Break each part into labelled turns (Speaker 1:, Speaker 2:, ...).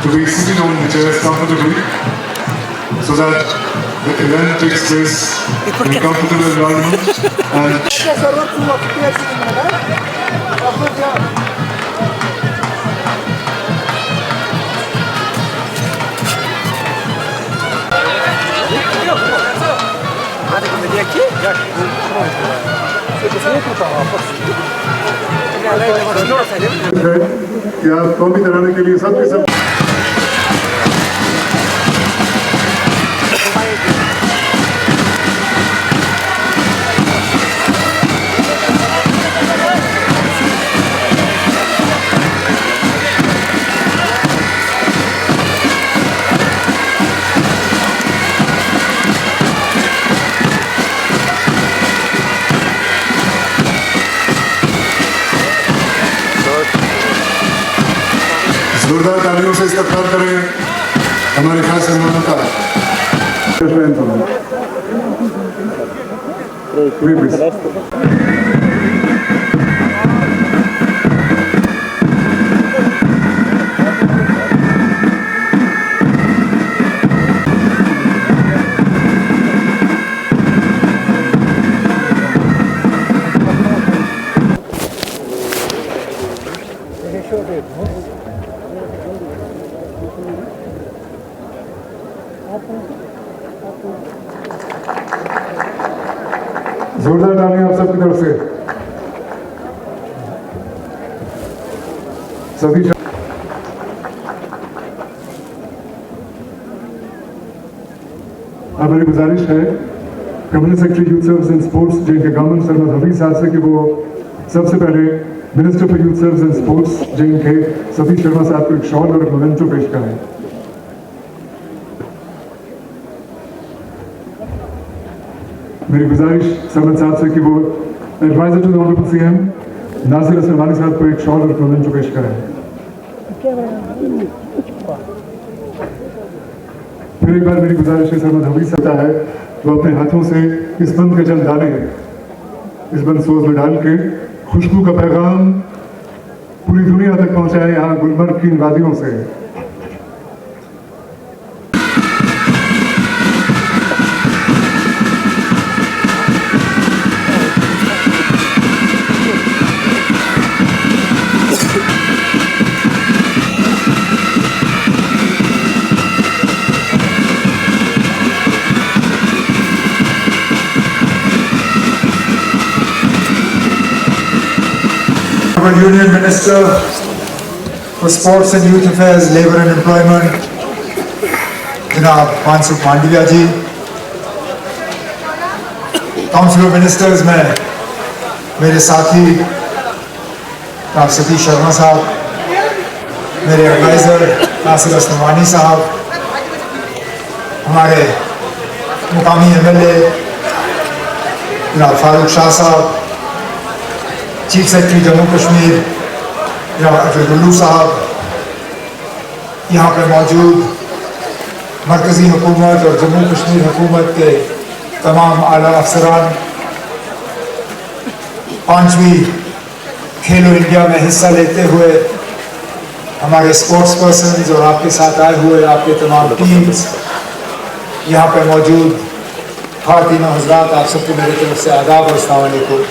Speaker 1: to be sitting on the chairs comfortably so that the event takes place in a comfortable environment and कि आप कौमी तराने के लिए सब किस्म जोरदार तालियों से इस्तकबाल करें हमारे खास मेहमानों का। जोरदार तालियां आप सबकी तरफ से सभी। अब मेरी गुजारिश है community secretary youth service and sports जिनके गवर्नमेंट सरमद हफीज साहब से कि वो सबसे पहले minister for youth service and sports जिनके सतीश शर्मा साहब को एक शॉल और एक मोमेंटो पेश करें। मेरी गुजारिश सरमद साहब से कि वो advisor to the honourable CM Nasir Aslamani साहब को एक शॉल और मोमेंटो पेश करें। फिर एक बार मेरी गुजारिश है सरमद हफीज साहब है वो अपने हाथों से इस बंद के जल डालें, इस बंद सोज में डाल के खुशबू का पैगाम पूरी दुनिया तक पहुंचाए यहाँ गुलमर्ग की इन वादियों से।
Speaker 2: Union Minister for Sports and Youth Affairs, Labour and Employment, Janaab Mansukh Mandaviya ji, Council of Ministers में मेरे साथी डॉक्टर सतीश शर्मा साहब, मेरे एडवाइज़र नासिर असलमानी साहब, हमारे मुकामी MLA जनाब फारूक शाह साहब, chief secretary Jammu Kashmir Lulu साहब, यहाँ पर मौजूद मरकज़ी हुकूमत और जम्मू कश्मीर हुकूमत के तमाम आला अफसरान, 5वीं खेलो इंडिया में हिस्सा लेते हुए हमारे स्पोर्ट्स पर्सन्स और आपके साथ आए हुए आपके तमाम टीम्स, यहाँ पर मौजूद ख़वातीन और हज़रात, आप सबको मेरी तरफ से आदाब और अस्सलाम वालेकुम।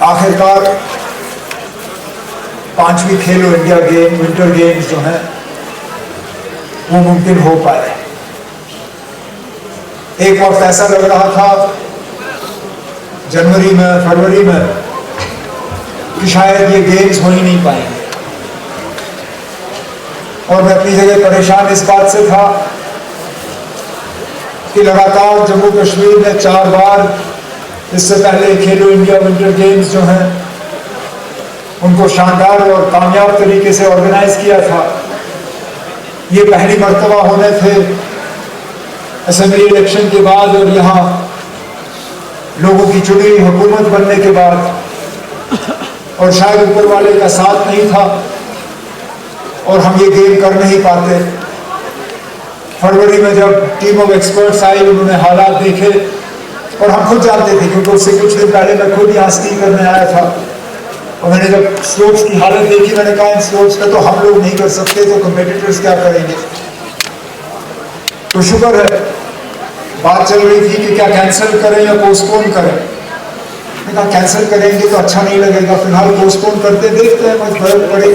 Speaker 2: आखिरकार 5वीं खेलो इंडिया विंटर गेम्स जो हैं वो मुमकिन हो पाए। एक वक्त ऐसा लग रहा था जनवरी में फरवरी में कि शायद ये गेम्स हो ही नहीं पाएंगे, और मैं अपनी जगह परेशान इस बात से था कि लगातार जम्मू कश्मीर ने 4 बार इससे पहले खेलो इंडिया विंटर गेम्स जो हैं उनको शानदार और कामयाब तरीके से ऑर्गेनाइज किया था। ये पहली मर्तबा होने थे असेंबली इलेक्शन के बाद और यहाँ लोगों की चुनी हुई हुकूमत बनने के बाद, और शायद ऊपर वाले का साथ नहीं था और हम ये गेम कर नहीं पाते। फरवरी में जब टीम ऑफ एक्सपर्ट्स आई, उन्होंने हालात देखे और हम खुद जानते थे क्योंकि उससे कुछ दिन पहले मैं खुद यहाँ स्की करने आया था और मैंने जब स्लोप्स की हालत देखी, मैंने कहा इन स्लोप्स पे तो हम लोग नहीं कर सकते, तो कम्पिटिटर्स क्या करेंगे। तो शुक्र है, बात चल रही थी कि क्या कैंसिल करें या पोस्टपोन करें। मैंने कहा कैंसिल करेंगे तो अच्छा नहीं लगेगा, फिलहाल पोस्टपोन करते, देखते हैं मत फर्क पड़े।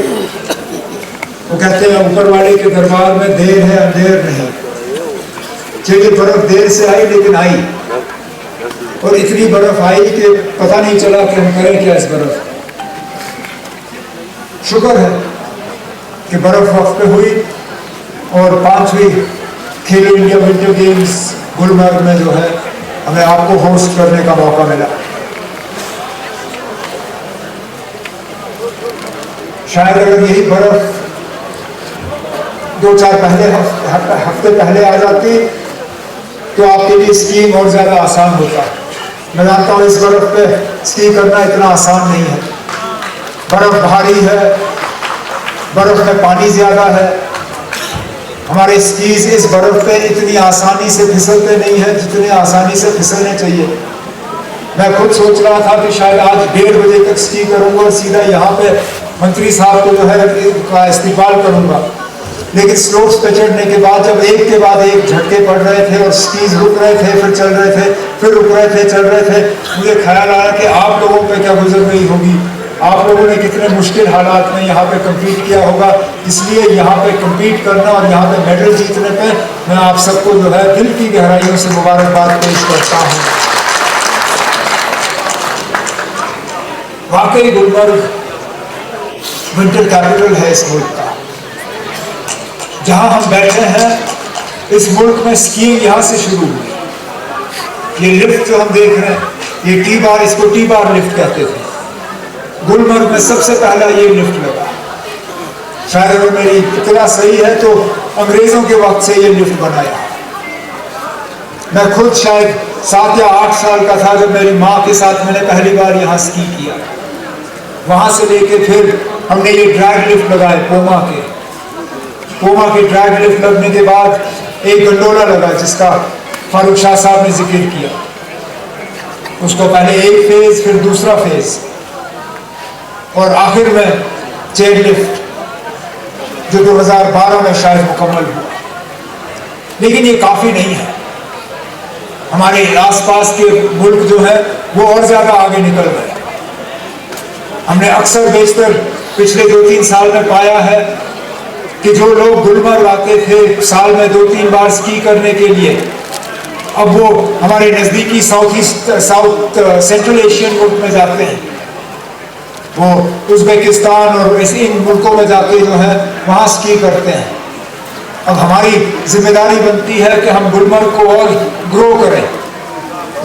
Speaker 2: वो कहते हैं ऊपर वाले के दरबार में देर है अंधेर नहीं। चलिए बर्फ देर से आई लेकिन आई, और इतनी बर्फ आई कि पता नहीं चला कि हम करें क्या इस बर्फ। शुक्र है कि बर्फ वक्त पे हुई और 5वीं खेलो इंडिया विंटर गेम्स गुलमर्ग में जो है हमें आपको होस्ट करने का मौका मिला। शायद अगर यही बर्फ 2-4 हफ्ते पहले आ जाती तो आपके लिए स्कीइंग और ज्यादा आसान होता। मैं जानता हूँ इस बर्फ पे स्की करना इतना आसान नहीं है। बर्फ भारी है, बर्फ में पानी ज्यादा है, हमारे स्कीज इस बर्फ पे इतनी आसानी से फिसलते नहीं है जितने आसानी से फिसलने चाहिए। मैं खुद सोच रहा था कि शायद आज 1:30 बजे तक स्की करूंगा और सीधा यहाँ पे मंत्री साहब को जो है का इस्तेमाल करूंगा, लेकिन स्लोप्स पे चढ़ने के बाद जब एक के बाद एक झटके पड़ रहे थे और स्कीज रुक रहे थे, फिर चल रहे थे, फिर रुक रहे थे, चल रहे थे, मुझे ख्याल आया कि आप लोगों पे क्या गुजर रही होगी, आप लोगों ने कितने मुश्किल हालात में यहाँ पे कम्पीट किया होगा। इसलिए यहाँ पे कम्पीट करना और यहाँ पे मेडल जीतने पे मैं आप सबको जो है दिल की गहराइयों से मुबारकबाद पेश करता हूँ। वाकई गुलमर्ग विंटर कैपिटल है इस मुल्क का। जहां हम बैठे हैं इस मुल्क में स्कीइंग यहां से शुरू हुई। ये लिफ्ट जो हम देख रहे हैं, ये टी बार, इसको टी बार लिफ्ट कहते थे। गुलमर्ग में सबसे पहला ये लिफ्ट लगा। शायद अगर मेरी इतना सही है तो अंग्रेजों के वक्त से ये लिफ्ट बनाया। मैं खुद शायद 7 या 8 साल का था जब मेरी माँ के साथ मैंने पहली बार यहाँ स्की किया। वहां से लेके फिर हमने ये ड्रैग लिफ्ट लगाए पोमा के ड्रैग लिफ्ट लगने के बाद एक गंडोला लगा जिसका फारूक शाह साहब ने जिक्र किया। उसको पहले एक फेज, फिर दूसरा फेज और आखिर में चेयर लिफ्ट जो 2012 में शायद मुकम्मल हुआ। लेकिन ये काफी नहीं है। हमारे आसपास के मुल्क जो है वो और ज्यादा आगे निकल गए। हमने अक्सर बेशतर पिछले 2-3 साल में पाया है कि जो लोग गुलमर्ग आते थे साल में 2-3 बार स्की करने के लिए, अब वो हमारे नजदीकी साउथ सेंट्रल एशियन मुल्क में जाते हैं। वो उज़्बेकिस्तान और इन मुल्कों में जाके जो है वहाँ स्की करते हैं। अब हमारी जिम्मेदारी बनती है कि हम गुलमर्ग को और ग्रो करें,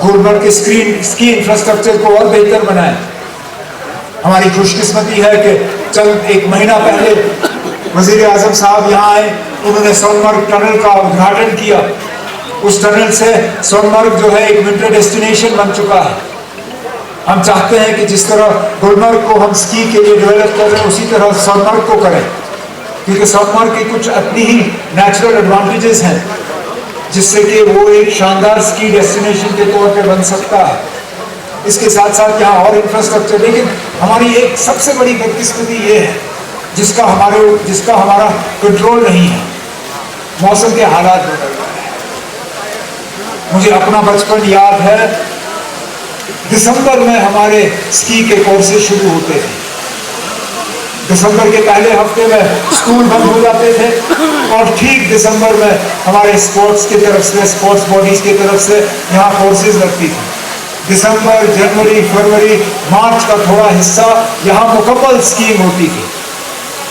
Speaker 2: गुलमर्ग के स्की इंफ्रास्ट्रक्चर को और बेहतर बनाएं। हमारी खुशकिस्मती है कि चंद 1 महीना पहले वजीर आजम साहब यहाँ आए, उन्होंने सोनमर्ग टनल का उद्घाटन किया। उस टनल से सोनमर्ग जो है एक विंटर डेस्टिनेशन बन चुका है। हम चाहते हैं कि जिस तरह गुलमर्ग को हम स्की के लिए डेवलप कर रहे हैं उसी तरह सोनमर्ग को करें, क्योंकि सोनमर्ग की कुछ अपनी ही नेचुरल एडवांटेजेस हैं जिससे कि वो एक शानदार स्की डेस्टिनेशन के तौर पे बन सकता है। इसके साथ साथ यहाँ और इंफ्रास्ट्रक्चर, लेकिन हमारी एक सबसे बड़ी बदकिस्मती ये है जिसका हमारा कंट्रोल नहीं है। मौसम के हालात बदल रहे हैं। मुझे अपना बचपन याद है, दिसंबर में हमारे स्की के कोर्सेज शुरू होते थे। दिसंबर के पहले हफ्ते में स्कूल बंद हो जाते थे और ठीक दिसंबर में हमारे स्पोर्ट्स की तरफ से, स्पोर्ट्स बॉडीज की तरफ से यहाँ कोर्सेज लगती थी। दिसंबर, जनवरी, फरवरी, मार्च का थोड़ा हिस्सा यहाँ मुकम्मल स्कीइंग होती थी।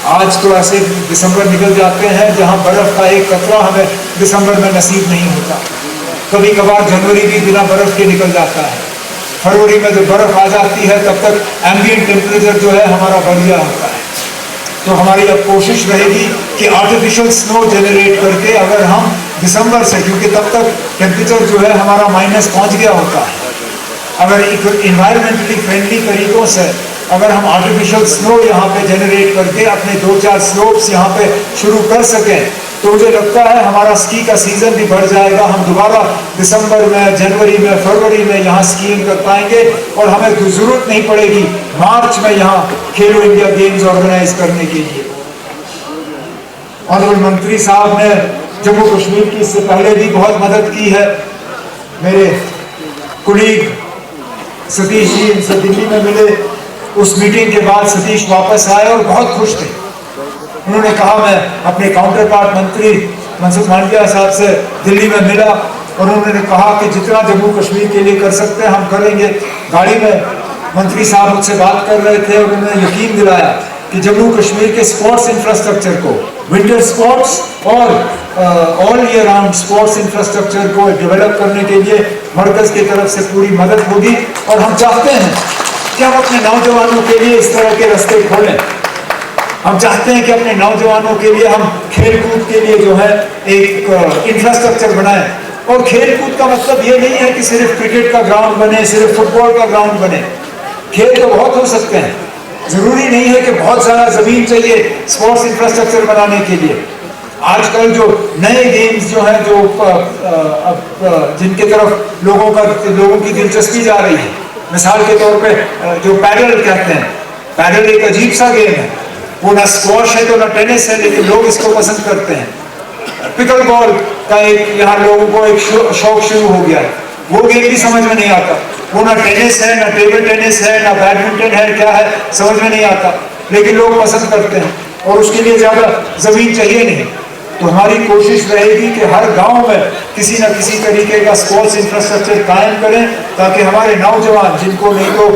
Speaker 2: आज तो ऐसे दिसंबर निकल जाते हैं जहाँ बर्फ का एक कतरा हमें दिसंबर में नसीब नहीं होता। कभी कभार जनवरी भी बिना बर्फ के निकल जाता है। फरवरी में जब बर्फ आ जाती है तब तक एम्बिएंट टेम्परेचर जो है हमारा बढ़ गया होता है। तो हमारी अब कोशिश रहेगी कि आर्टिफिशियल स्नो जनरेट करके अगर हम दिसंबर से, क्योंकि तब तक टेम्परेचर जो है हमारा माइनस पहुंच गया होता है, अगर इन्वायरमेंटली फ्रेंडली तरीकों से अगर हम आर्टिफिशियल स्नो यहाँ पे जनरेट करके अपने 2-4 स्लोप्स यहाँ पे शुरू कर सकें तो मुझे लगता है हमारा स्की का सीजन भी बढ़ जाएगा। हम दोबारा दिसंबर में, जनवरी में, फरवरी में यहाँ स्कीइंग कर पाएंगे और हमें जरूरत नहीं पड़ेगी मार्च में यहाँ खेलो इंडिया गेम्स ऑर्गेनाइज करने के लिए। ऑनरेबल मंत्री साहब ने जम्मू कश्मीर की इससे पहले भी बहुत मदद की है। मेरे कुलीग सतीश जी इनसे दिल्ली में मिले, उस मीटिंग के बाद सतीश वापस आए और बहुत खुश थे। उन्होंने कहा, मैं अपने काउंटर पार्ट मंत्री मनसुख मांडविया साहब से दिल्ली में मिला और उन्होंने कहा कि जितना जम्मू कश्मीर के लिए कर सकते हैं हम करेंगे। गाड़ी में मंत्री साहब मुझसे बात कर रहे थे और उन्होंने यकीन दिलाया कि जम्मू कश्मीर के स्पोर्ट्स इंफ्रास्ट्रक्चर को, विंटर स्पोर्ट्स और all year round sports infrastructure को डेवलप करने के लिए मरकज की तरफ से पूरी मदद होगी। और हम चाहते हैं कि हम अपने नौजवानों के लिए इस तरह के रास्ते खोलें। हम चाहते हैं कि अपने नौजवानों के लिए हम खेल कूद के लिए जो है एक इंफ्रास्ट्रक्चर बनाएं। और खेल कूद का मतलब ये नहीं है कि सिर्फ क्रिकेट का ग्राउंड बने, सिर्फ फुटबॉल का ग्राउंड बने। खेल तो बहुत हो सकते हैं, जरूरी नहीं है कि बहुत सारा जमीन चाहिए स्पोर्ट्स इंफ्रास्ट्रक्चर बनाने के लिए। आजकल जो नए गेम्स जो है, जो जिनके तरफ लोगों की दिलचस्पी जा रही है, मिसाल के तौर पे जो पैडल कहते हैं, पैडल एक अजीब सा गेम है, वो ना स्क्वॉश है तो ना टेनिस है, लेकिन लोग इसको पसंद करते हैं। पिकल बॉल का एक यहाँ लोगों को एक शौक शुरू हो गया है, वो गेम भी समझ में नहीं आता। वो ना टेनिस है, ना टेबल टेनिस है, ना बैडमिंटन है, क्या है समझ में नहीं आता, लेकिन लोग पसंद करते हैं और उसके लिए ज्यादा जमीन चाहिए नहीं। तो हमारी कोशिश रहेगी कि हर गांव में किसी न किसी तरीके का स्पोर्ट्स इंफ्रास्ट्रक्चर कायम करें, ताकि हमारे नौजवान जिनको नहीं तो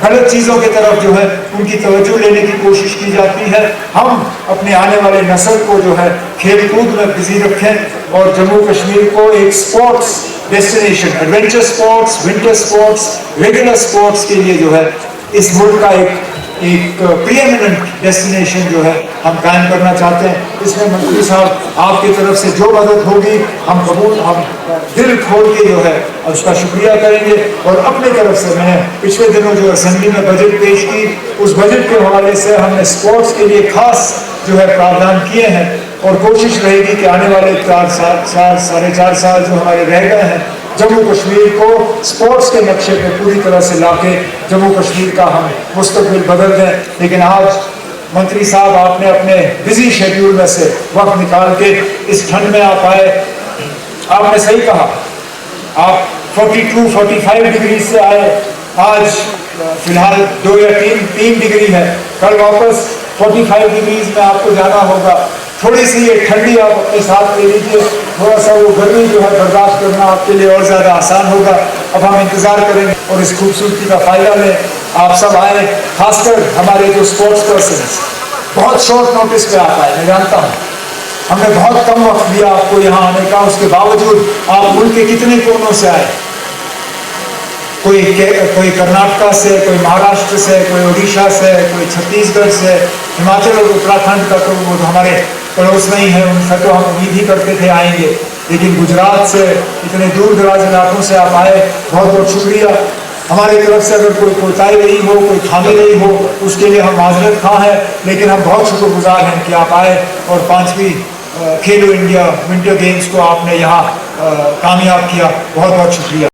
Speaker 2: गलत चीजों की तरफ जो है उनकी तवज्जो लेने की कोशिश की जाती है, हम अपने आने वाले नस्ल को जो है खेल कूद में बिजी रखें और जम्मू कश्मीर को एक sports destination, adventure sports, winter sports, regular sports के लिए जो है इस मुल्क का एक प्रीएमिनेंट डेस्टिनेशन जो है हम कायम करना चाहते हैं। इसमें मंत्री साहब आपकी तरफ से जो मदद होगी हम दिल खोल के जो है उसका शुक्रिया करेंगे। और अपने तरफ से मैंने पिछले दिनों जो असेंबली में बजट पेश की, उस बजट के हवाले से हमने स्पोर्ट्स के लिए खास जो है प्रावधान किए हैं और कोशिश रहेगी कि आने वाले 4 साल जो हमारे रह गए हैं, जम्मू कश्मीर को स्पोर्ट्स के नक्शे पे पूरी तरह से लाके जम्मू कश्मीर का हम मुस्तकबिल बदल दें। लेकिन आज मंत्री साहब आपने अपने बिजी शेड्यूल में से वक्त निकाल के इस ठंड में आप आए। आपने सही कहा, आप 42-45 डिग्री से आए, आज फिलहाल 2 या 3 डिग्री है, कल वापस 45 डिग्री में आपको जाना होगा। थोड़ी सी ये ठंडी आप अपने साथ ले लीजिए, थोड़ा सा वो गर्मी जो है बर्दाश्त करना आपके लिए और ज़्यादा आसान होगा। अब हम इंतज़ार करेंगे और इस खूबसूरती का फ़ायदा लें। आप सब आए, खासकर हमारे जो स्पोर्ट्स पर्सन बहुत शॉर्ट नोटिस पे आता है, मैं जानता हूँ, हमने बहुत कम वक्त दिया आपको यहाँ आने का, उसके बावजूद आप मुल्क के कितने कोनों से आए, कोई कर्नाटका से, कोई महाराष्ट्र से, कोई उड़ीसा से, कोई छत्तीसगढ़ से, हिमाचल और उत्तराखंड का तो वो हमारे पड़ोस नहीं है, उनसे तो हम उम्मीद ही करते थे आएंगे, लेकिन गुजरात से इतने दूर दराज इलाकों से आप आए, बहुत बहुत शुक्रिया। हमारी तरफ से अगर कोई कोताही रही हो, कोई खामी रही हो, उसके लिए हम माजरत खा हैं, लेकिन हम बहुत शुक्रगुजार हैं कि आप आए और 5वीं खेलो इंडिया विंटर गेम्स को आपने यहाँ कामयाब किया। बहुत बहुत शुक्रिया।